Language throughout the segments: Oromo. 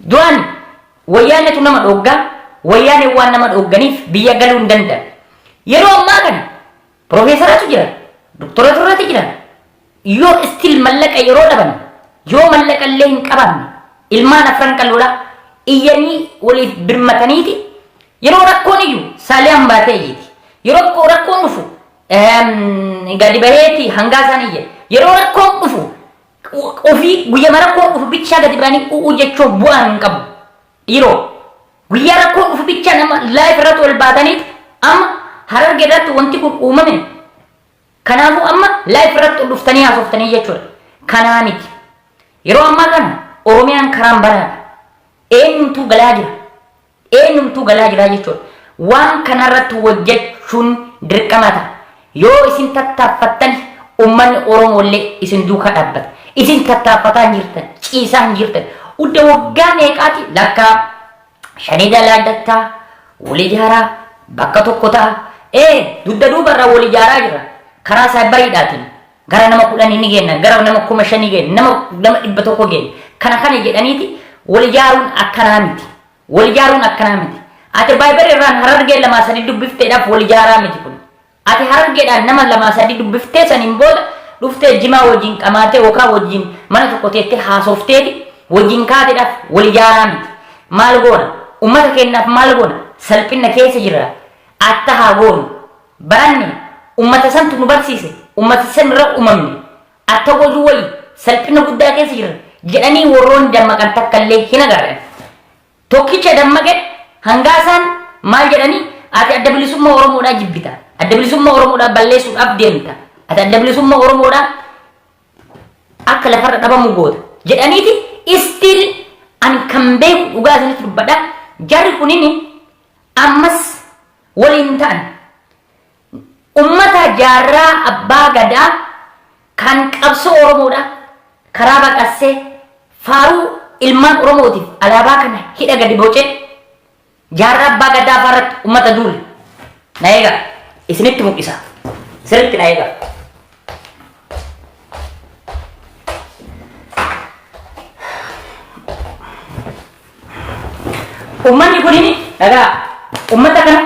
دوان ويانا تنما دوغا ويانا وانا ما دوغانيف بيا غالون دندا يرو ما كان بروفيسورات جرا دكتورات جرا يو استيل ملك يرو دبن يو ملك اللين قبان ilmaan afran kallola iyani wali birmataniti yero rakkoniyu saliam bateyiti yero rakkon ufu gadi baheti hangasaniye yero rakkon ufu ofi guya marakon ufu bicha gadi bani ujecho buan kab yero guya rakkon ufu bicha nama life ratol batanit am harar gedat wanti kun umame kanafu amma life ratol uftani asoftani jecho kanamit yero amma kana Oromiyan karam bara eenyumtu galaa jira jechuudha waan kanarratti hojjechuun dirqamata yoo isin tattaaffattan ummanni Oromollee isin duukaa dhaabbata isin tattaaffataa jirtan ciisaa jirtan udda waggaa meeqaati lakka shanii dalaaddattaa wali jaaraa bakka tokko ta'a dudda duubarraa wali jaaraa jira karaa isaa bariidhaatiin gara nama 10 ni geenna gara nama 5 ni geenna nama 100 geenna kana jedhaniiti wal jaaruun akkanaa miti ati baay'ee irraan harargee lama sadi dubbifteedhaaf wal jaaraa miti kun ati harargeedhaan nama lama sadi dubbiftee saniin booda dhuftee jimaa wajjin qamaatee yookaan wajjin mana tokko teettee haasofteeti wajjin kaateedhaaf wal jaaraa miti maal goona ummata keenyaaf maal goona salphina keessa jira atta haa goonu baranni ummata santu nu barsiise ummata san irra uumamne atta godhu wayi salphina guddaa keessa jira jedhanii warroon dammaqan takkallee hin agarre tokkicha dammaqe hangaasan maal jedhanii ati adda bilisummaa Oromoodhaa jibbita adda bilisummaa Oromoodhaa balleessuudhaaf deemta ati adda bilisummaa Oromoodhaa akka lafarra dhabamu goota jedhaniiti still an kan beeku dhugaa isinitti dubbadha jarri kunini ammas waliin ta'an ummata jaarraa abbaa gadaa kan qabsoo Oromoodhaa karaa baqassee faaruu ilmaan Oromootiif alaabaa kana hidha gadi bocee jaarraa abbaa gadaa faarratti ummata duule na eegaa isinitti mul'isa sirriitti na eegaa ummanni kunini dhagaa ummata kana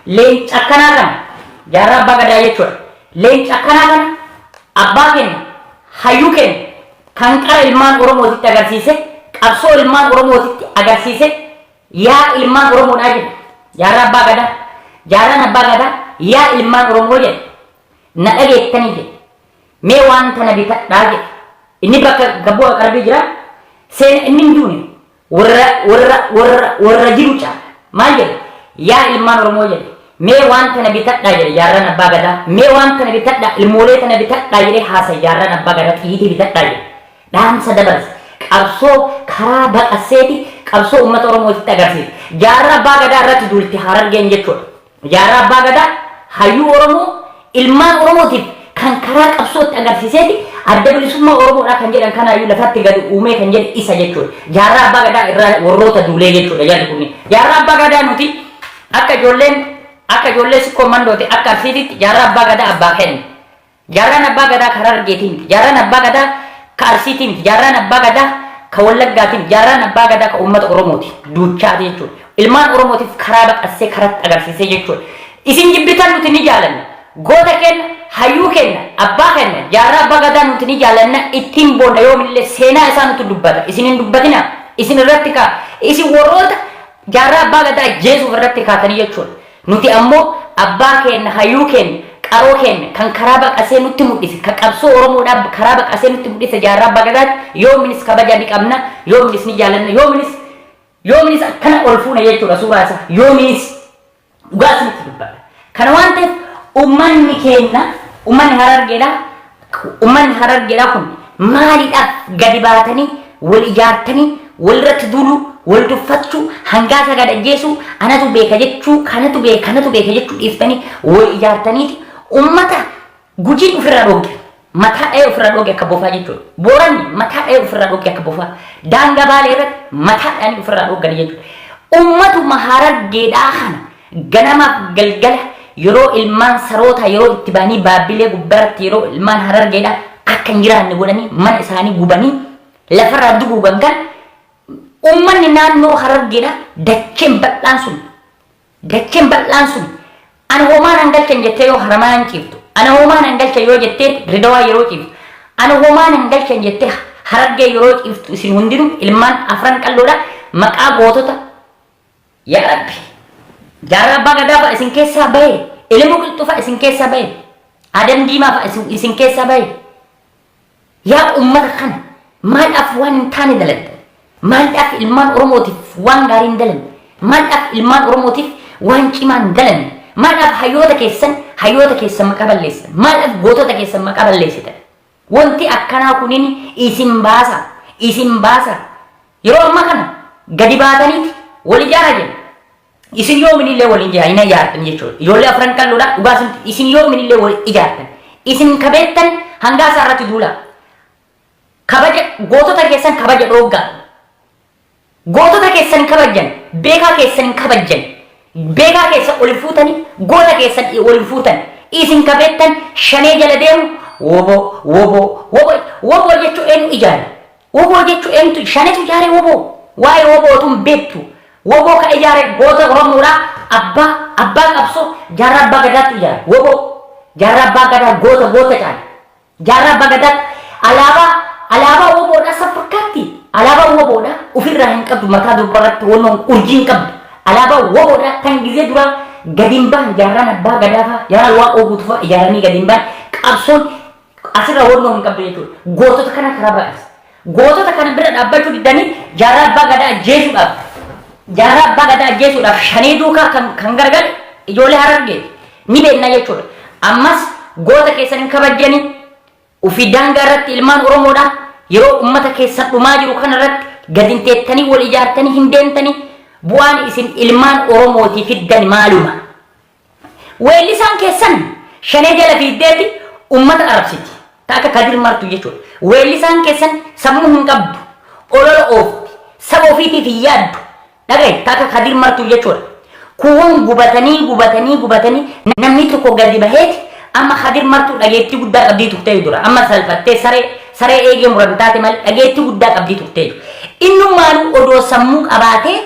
leenca akkanaa kana jaarraa abbaa gadaa jechuudha leenca akkanaa kana abbaa keenya hayyuu keenya kan qara ilmaan Oromootitti agarsiise qabsoo ilmaan Oromootitti agarsiise yaa ilmaan Oromoodhaa jedhe jaarraa abbaa gadaa yaa ilmaan Oromoo jedhe na dhageettanii jedhe mee waan tana bitadhaa jedhe inni bakka gabboo qarbii jira seena inni hin duune warra jiru caala maal jedhe yaa ilmaan Oromoo jedhe mee waan tana bitadhaa jedhe jaarraan abbaa gadaa mee waan tana bitadhaa ilmoolee tana bitadhaa jedhe haasa jaarraan abbaa gadaa xiyitii bitadhaa jedhe dhaamsa dabarse qabsoo karaa baqasseeti qabsoo ummata Oromootitti agarsiise jaarraa abbaa gadaa irratti duulti harargeen jechuudha jaarraa abbaa gadaa hayyuu Oromoo ilmaan Oromootiif kan karaa qabsootti agarsiiseeti adda bilisummaa Oromoodhaa kan jedhan kanaayyuu lafatti gadi uumee kan jedhe isa jechuudha jaarraa abbaa gadaa irraa warroota duulee jechuudha jarri kunniin jaarraa abbaa gadaa nuti akka ijoollee sikkoo mandooti akka arsiititti jaarraa abbaa gadaa abbaa kenna jaarraan abbaa gadaa karaa argeetiin jaarraan abbaa gadaa ka arsiitiin jaarraan abbaa gadaa ka wallaggaatiin jaarraan abbaa gadaa ka uummata Oromooti duuchaati jechuudha ilmaan Oromootiif karaa baqassee karatti agarsiisee jechuudha isin jibbitan nuti ni jaalanna goota keenya hayyuu keenya abbaa keenya jaarraa abbaa gadaa nuti ni jaalanna ittiin boonna yoomillee seenaa isaa nuti dubbata isin hin dubbatina isin irratti kaa isin warroota jaarraa abbaa gadaa jeesuuf irratti kaatanii jechuudha nuti ammoo abbaa keenya hayyuu keenya qaroo keenya kan karaa baqasee nutti mul'ise kan qabsoo Oromoodhaaf karaa baqasee nutti mul'ise jaarraa abbaa gadaatti yoominis kabaja ni qabna yoominis ni jaalanna yoominis akkana ol fuuna jechuudha suuraa isaa yoominis dhugaa isinitti dubbadha kana waan ta'eef ummanni keenya ummanni harargeedhaa kun maaliidhaaf gadi baatanii wal ijaartanii walirratti duuluu wal tuffachuu hangaasa gadajjeesuu anatu beeka jechuu kanatu beeka jechuu dhiiftanii wal ijaartaniiti ummata gujiin ofirraa dhooge mataa dha'ee ofirraa dhooge akka bofaa jechuudha booranni mataa dha'ee ofirraa dhooge akka bofaa daangaa baalee irratti mataa dha'anii ofirraa dhooganii jechuudha ummatuma harargeedhaa kana ganamaaf galgala yeroo ilmaan saroota yeroo itti baanii baabbilee gubbaratti yeroo ilmaan harargeedhaa akka hin jiraanne godhanii mana isaanii gubanii lafarraa duguugan kan ummanni naannoo Harargeedha dacheen bal'aan sun ana homaan hangalchan jettee yoo Haramayaan ciiftu ana homaan hangalchan yoo jettee Ridawaa yeroo ciiftu ana homaan hangalchan jettee Harargee yeroo ciiftu isin hundinuu ilmaan afran qalloodha maqaa gootota yaa Rabbi jaarraa abbaa gadaa fa'a isin keessaa bahe ilmu qilxuu fa'a isin keessaa bahe Adam Diimaa fa'a isin keessaa bahe yaa ummata kana maadhaaf waan hin taane daladda maadhaaf ilmaan Oromootiif waan gaarii hin dalan maadhaaf ilmaan Oromootiif waan cimaan hin dalan maadhaaf hayyoota keessan maqaa balleessitan maadhaaf gootota keessan maqaa balleessitan wanti akkanaa kunin isin baasa yeroo ammaa kana gadi baataniiti wal ijaaraa jenna isin yoo minillee wal ijaartan jechuudha ijoollee afran qalloodha dhugaa isin yoo minillee wal ijaartan isin kabeettan hangaasaa irratti duulaa kabaja gootota keessan kabaja dhooggaa gootota keessan kabajan beekaa keessan kabajan beekaa keessan ol fuutanii goota keessan ol fuutan isin kabeettan shanee jala deemu woboo jechuu eenyu ijaare woboo jechuu eenyu shaneetu ijaare woboo waa'ee wobootuun beektu woboo ka ijaare goota Oromoodha abbaa qabsoo jaarraa abbaa gadaatti ijaare woboo jaarraa abbaa gadaa goota caala jaarraa abbaa gadaatti alaabaa woboodha saffakkaatti alaabaa woboodha ofirraa hin qabdu mataa dubbaratti wannoon urjiin qabdu alaabaa woboodha kan gizee dura gadiin baan jaarraan abbaa gadaafa jaarraa waaqoo guutufa ijaaranii gadiin baan qabsoon asirra wannoon hin qabdu jechuudha gootota kana karaa ba'as gootota kana bira dhaabbachuu diddanii jaarraa abbaa gadaa ajjeesuudhaaf shanee duukaa kan gargale ijoollee Harargee ni beekna jechuudha ammas goota keessan hin kabajjanii ufi daangaa irratti ilmaan Oromoodha yeroo ummata keessan dhumaa jiru kana irratti gadin teettanii wal ijaartanii hin deemtanii bu'aan isin ilmaan Oromootii fiddan maaluma weellisaan keessan shanee jala fiiddeeti ummata arabsiti akka Kadir Martuu jechuudha weellisaan keessan sammuu hin qabdu olola oofti saba ofiitiif hin yaaddu dhagaye akka Kadir Martuu jechuudha kuuwwan gubatanii namni tokko gadi baheeti amma Kadir Martuu dhageettii guddaa qabdii turtee dura amma salphattee saree eegee muran taate malee dhageettii guddaa qabdii turtee innummaanuu odoo sammuu qabaatee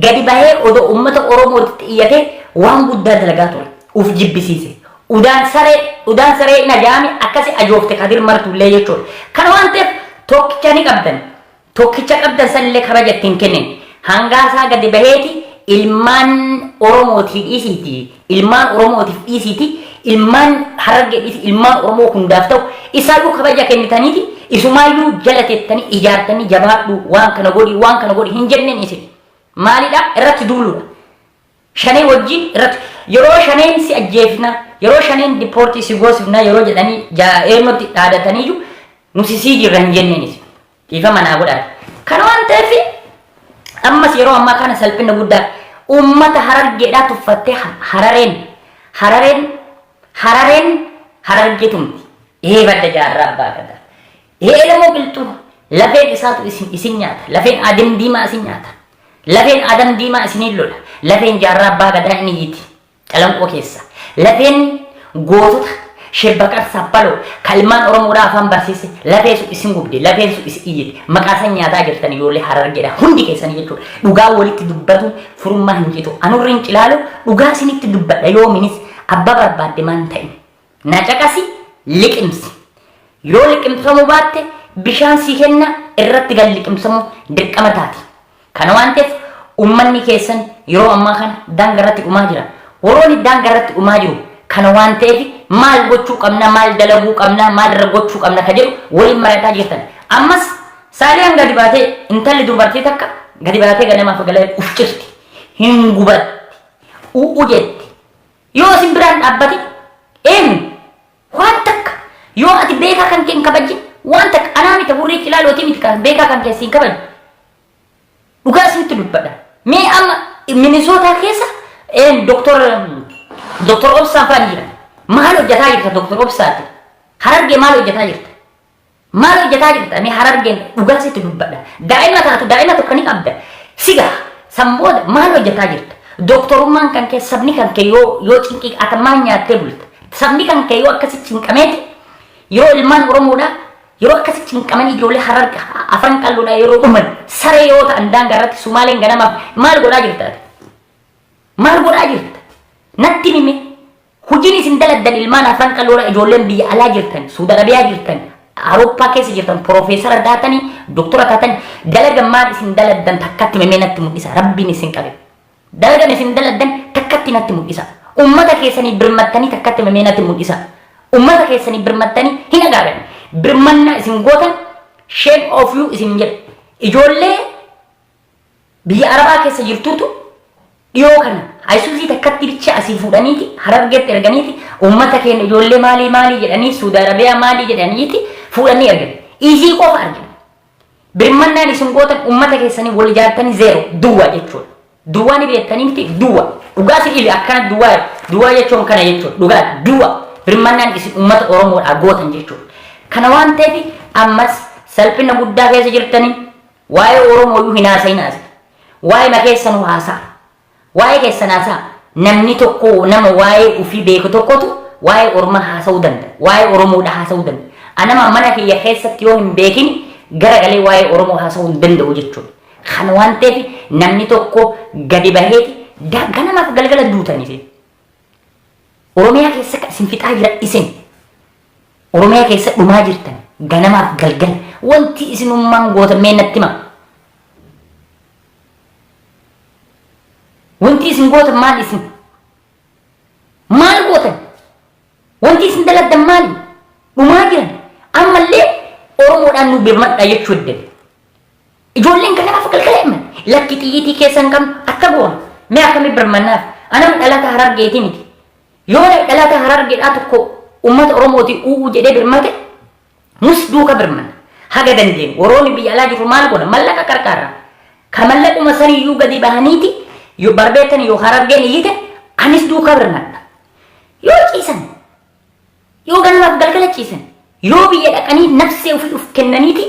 gadi bahee odoo ummata Oromootti iyyatee waan guddaa dalagaa ture uf jibbisiise udaan saree ina jaame akkasi ajoofte Kadir Martuullee jechuudha kana waan ta'eef tokkicha qabdan sanillee kabajattiin kennin hangaasaa gadi baheeti ilmaan Oromootiif dhiisiiti ilmaan Harargee dhiisi ilmaan Oromoo hundaaf ta'u isaanuu kabaja kennitaniiti isumaayyuu jala teettanii ijaartanii jabaadhu waan kana godhi hin jenneen isin maalidha irratti duuluudha shanee wajjin irratti yeroo shaneen si ajjeefna yeroo shaneen dipoortii si goosifna yeroo jedhanii eenyutti dhaadataniiyyuu nuti sii jirra hin jenneen isin dhiifa manaa godhaati kana waan ta'eef ammas yeroo ammaa kana salphina guddaa ummata Harargeedhaa tuffattee Harareen Harargeetumti badda jaarraa abbaa gadaa lamoo qilxuu lafeen isaatu isin nyaata lafeen Adam Diimaa isin nyaata lafeen Adam Diimaa isiniin lola lafeen jaarraa abbaa gadaa inni yiiti calanqoo keessa lafeen gootota shebbaqar saphaloo kalmaan Oromoodhaa afaan barsiise lafee sun isin gubde lafeen sun isin iyyite maqaa san nyaataa jirtan ijoollee Harargeedha hundi keessanii jechuudha dhugaa walitti dubbatu furummaa hin jitu anurriin cilaalu dhugaa isinitti dubbadha yoominis abbaa barbaadde maan ta'in na caqasi liqimsi yoo liqimsamuu baatte bishaan si kenna irratti gal liqimsamu dirqama taati kana waan ta'eef ummanni keessan yeroo ammaa kana daangarratti dhumaa jira woroonni daangarratti dhumaa jiru kana waan ta'eef maal gochuu qabna maal dalaguu qabna maal irra gochuu qabna ka jedhu waliin mari'ataa jirtan ammas saaliyaan gadi baatee intalli dubartii takka gadi baatee ganamaaf galee uf cirti hin gubatti u'u jetti yoo isin biraan dhaabbate waan takka yoo ati beekaa kan kee hin kabajin waan takka anaa miti hurrii cilaalootii miti kan beekaa kan keessi hin kabajin dhugaa isinitti dubbadha mee amma Minisootaa keessa Doktor Obsaan fa'aan jiran maal hojjetaa jirta Doktor Obsaati Harargee maal hojjetaa jirta mee Harargeen dhugaa isinitti dubbadha daa'ima tokko ni qabda sigaa sambooda maal hojjetaa jirta doktorummaan kan kee sabni kan kee yoo cinqii atamaan nyaattee bulta sabni kan kee yoo akkasi cinqameeti yeroo ilmaan Oromoodha yeroo akkasitti cinqamanii ijoollee hararga afran qalluudha yeroo dhuman saree yoo ta'an daangaa irratti Sumaaleen ganamaaf maal godhaa jirta? Maal godhaa jirta? Natti himi. Hojiin isin daladdan ilmaan afran qalluudha ijoolleen biyya alaa jirtan, Suudi Arabiyaa jirtan, Awurooppaa keessa jirtan, Piroofeesara taatanii, Doktora taatanii dalaga maal isin daladdan takkatti himee natti mul'isa. Rabbiin isin qabe. Dalagan isin daladdan takkatti natti mul'isa. Ummata keessanii birmattanii takkatti himee natti mul'isa. Ummata keessanii birmattanii hin agaaran. Birmanna isin gootan shame of you isin jedha. Ijoollee biyya Arabaa keessa jirtuutu dhiyoo kana Ayisuuzii takkatti bicha asii fuudhaniiti Harargeetti erganiiti ummata keenya ijoollee maalii jedhanii Suudi Arabiyaa maalii jedhaniiti fuudhanii ergan. Isii qofa argan. Birmannaan isin gootan ummata keessanii wal ijaartanii zeero duwwaa jechuudha. Duwwaa ni beektanii miti duwwaa. Dhugaa sibiili akkana duwwaa jechuun kana jechuudha. Dhugaa duwwaa. Birmannaan isin ummata Oromoodhaa gootan jechuudha. Kana waan ta'eef ammas salphina guddaa keessa jirtanii waa'ee Oromoo hin haasa'inaas. Waa'ee ma keessan haasa'a. Waa'ee keessan haasa'a. Namni tokko nama waa'ee ofii beeku tokkotu waa'ee Oromoo haasa'uu danda'a. Waa'ee Oromoodha haasa'uu danda'a. Anama mana kiyya keessatti yoo hin beekin garagalee waa'ee Oromoo haasa'uu hin danda'u jechuudha. Kana waan ta'eef namni tokko gadi baheeti ganamaaf galgala duutaniif. Oromiyaa keessa isin fixaa jira isin. Oromiyaa keessa dhumaa jirtan ganamaaf galgala wanti isinummaan gootan mee natti hima. Wanti isin gootan maal isin? Maal gootan? Wanti isin daladdan maali? Dhumaa jiran ammallee Oromoodhaan nu birmadha jechuu eddan. Ijoolleen ganamaaf galgala himan lakki xiyyiitii keessan qabnu akka goona mee akkamitti birmannaaf anam dhalata Harargeetii miti. Yoo dhalata Harargeedhaa tokko ummata Oromooti u'uu jedhee birmate nus duuka birmanna. Haga dandeenyu woroonni biyya alaa jiru maal godha mallaqa qarqaarra. Ka mallaquma saniyyuu gadi bahaniiti yoo barbeetan yoo Harargeen iyyite anis duuka birmanna. Yoo ciisan yoo ganamaaf galgala ciisan yoo biyya dhaqanii nafsee ofii uf kennaniiti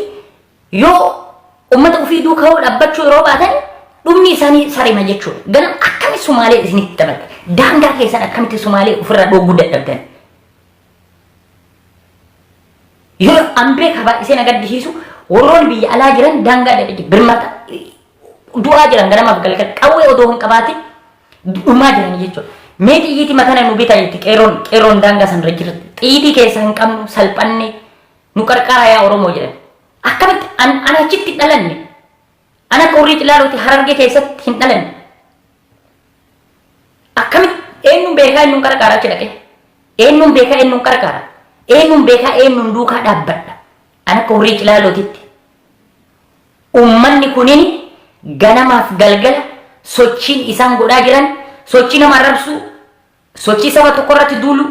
yoo ummata ofii duuka hoo dhaabbachuu yeroo baatan dhumni isaanii sarima jechuudha. Ganam akkamitti Sumaalee isinitti taphate daangaa keessan akkamitti Sumaalee ofirraa dhogguu dadhabdan. Yoo ambee kabaa isin agarsiisu warroonni biyya alaa jiran daangaa dadhabe birmata du'aa jiran ganamaaf galgala qawwee odoo hin qabaatin dhumaa jiran jechuudha. Mee xiyyiiti matana nu bitaa jetti qeeroon daangaa sanarra jirti. Xiyyiitii keessa hin qabnu salphanne nu qarqara yaa Oromoo jedhan. Akkamitti ana achitti hin dhalanne. Ana qorrii Cilaalooti Harargee keessatti hin dhalanne. Akkamitti eenyuun beekaa eenyuun qarqara achi dhaqe. Eenyuun beekaa eenyuun qarqara. Eenyuun beekaa eenyuun duukaa dhaabbadha. Ana qorrii Cilaalootitti. Uummanni kunini ganamaaf galgala sochiin isaan godhaa jiran sochii nama arrabsuu, sochii saba tokko irratti duulu,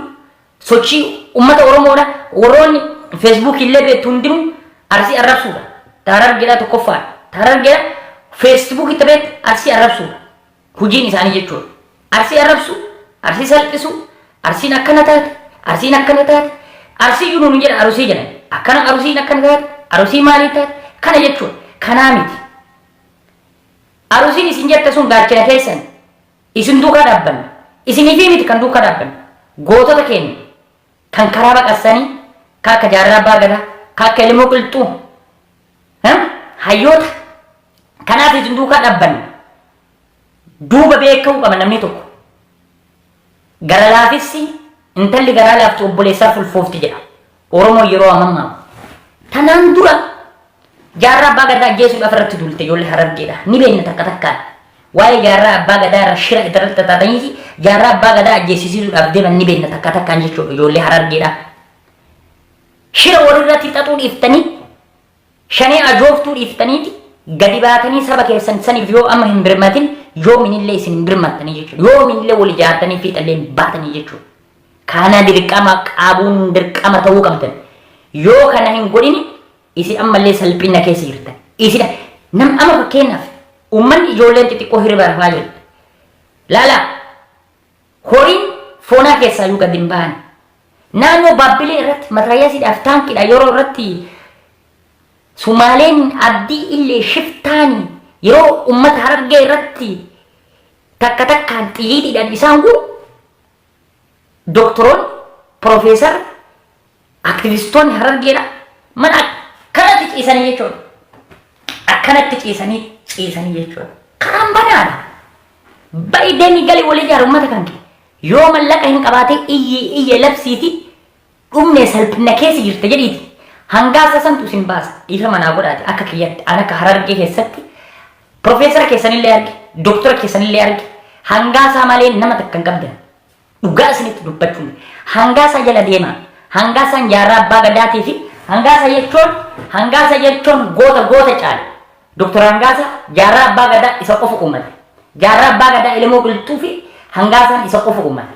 sochii uummata Oromoodha. Warroonni Facebook illee beektu hundinuu arsii arrabsuudha. Harargeedhaa tokkoffaadha. Harargeedhaa Facebook itti beektu arsii arrabsuudha. Hojiin isaanii jechuudha. Arsii arrabsuu, arsii salphisuu, arsiin akkana taate, arsiin akkana taate, arsii iyyuu nuun jedha arusii jedhan. Akkana arusiin akkana taate, arusii maalii taate, kana jechuudha. Kanaa miti. Arusiin isin jette sun gaachana keessan. Isin duukaa dhaabbanna. Isinii miti kan duukaa dhaabbanna. Gootota keenya kan karaa baqassanii kan akka Jaarraa Abbaa Gadaa, kan akka Ilmoo Qilxuu, hayyoota kanaaf isin duukaa dhaabbanna. Duuba beekamuu qaba namni tokko. Gara laafissi intalli garaa laaftu obboleessaa fulfoofti jedha. Oromoo yeroo amammaa. Tanaan dura Jaarraa Abbaa Gadaa ajjeesuudhaaf irratti duulte ijoollee Harargeedha. Ni beekna takka takkaan. Waa'ee Jaarraa Abbaa Gadaa irra shira irratti taatanii Jaarraa Abbaa Gadaa ajjeesisiisuudhaaf deeman ni beekna takka takkaan jechuudha ijoollee Harargeedha. Shira walirratti xaxuu dhiiftanii shanee ajooftuu dhiiftaniiti gadi baatanii saba keessan saniif yoo amma hin birmatin yoo minillee isin hin birmattanii jechuudha. Yoo minillee wal ijaartanii fi xallee baatanii jechuudha. Kana dirqama qaabuun dirqama ta'uu qabdan. Yoo kana hin godhini isin ammallee salphina keessa jirtan. Isin nam ama fakkeenyaaf uummanni ijoolleen xixiqqoo hirriba rafaa jirti. Laala horiin foonaa keessaa iyyuu gadi hin bahan. Naannoo Baabbilee irratti matraayyaasiidhaaf taankiidha yeroo irratti Sumaaleen abdii illee shiftaanii yeroo uummata Harargee irratti takka takkaan xiyyiidhaan isaan guru doktoroon, piroofeesar, aktivistoonni Harargeedha mana akkanatti ciisanii jechuudha. Akkanatti ciisanii jechuudha. Karaan banaadha. Baay'ee galii walii ijaaru uummata kan kee yoo mallaqa hin qabaatee iyyee labsiiti dhumne salphina keessa jirte jedhiiti hangaasa santu isin baasa dhiifa manaa godhaate akka kiyyatti an akka Harargee keessatti profeesara keessanillee arge doktora keessanillee arge hangaasa malee nama takka hin qabdan dhugaa isinitti dubbachuun hangaasa jala deemaa hangaasaan jaarraa abbaa gadaatii fi hangaasa jechuun goota caala doktora hangaasa jaarraa abbaa gadaa isa qofa uummate jaarraa abbaa gadaa ilmoo qilxuu fi hangaasaan isa qofa uummate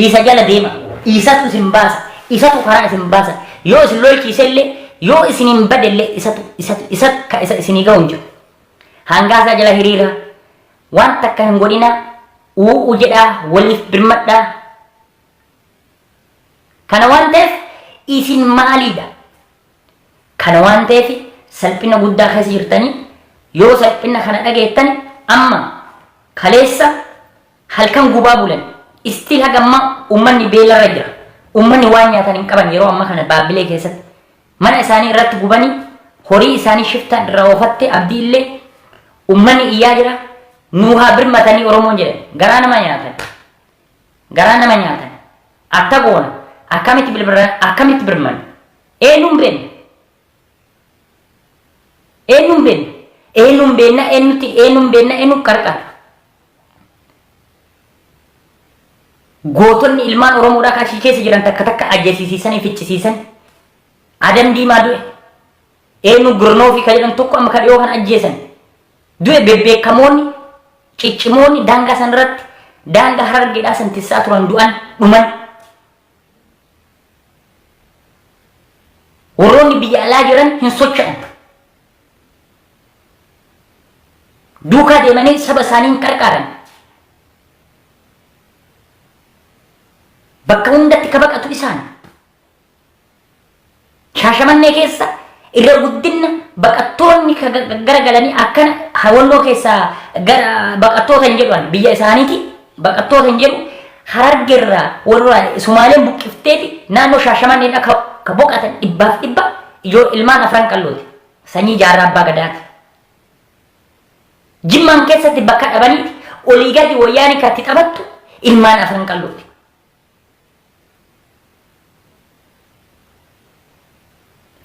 isa jala deema isatu isin baasa isatu karaa isin baasa yoo isin lolchiisellee yoo isin hin badellee isatu ka isa isinii ga'u hin jiru hangaasa jala hiriira waan takka hin godhina uu jedhaa waliif birmadhaa kana waan ta'eef isin maaliidha kana waan ta'eef salphina guddaa keessa jirtanii yoo salphina kana dhageettani amma kaleessa halkan gubaa bulan istil hagamma ummanni beelarra jira ummanni waan nyaatan hin qaban yeroo amma kana baabbilee keessatti mana isaanii irratti gubanii horii isaanii shiftaan irra oofatte abdii illee ummanni iyyaa jira nuuhaa birmatanii oromoon jedhan garaa nama nyaatan akka goona akkamitti birman eenyuun beenna eenyu qarqara gootonni ilmaan oromoodhaa kaashii keessa jiran takka ajjeesiisanii ficcisiisan adam diimaa du'e eenyu gurnoo fi jedhan tokko amma kadhiyoo kan ajjeesan du'e bebbeekamoonni ciccimoonni daangaa san irratti daangaa Harargeedhaa san tissaa turan du'an dhuman warroonni biyya alaa jiran hin socho'an duukaa deemanii saba isaanii hin qarqaaran bakka hundatti ka baqatu isaan Shaashamannee keessa irra guddinna baqattoonni garagalanii akkana Walloo keessa gara baqattoota hin jedhan biyya isaaniiti baqattoota hin jedhu Harargeerraa warra Sumaaleen buqqifteeti naannoo Shaashamanneedha ka boqatan dhibbaaf dhibba ijoo ilmaan afran qallooti sanyii jaarraa abbaa gadaati Jimmaan keessatti bakka dhabaniiti olii gadi wayyaanii katti taphattu ilmaan afran qallooti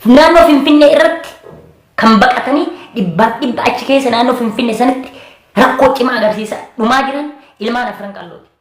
naannoo Finfinnee irratti kan baqatanii dhibbaaf dhibba achi keessa naannoo Finfinnee sanatti rakkoo cimaa agarsiisa dhumaa jiran ilmaan afran qallooti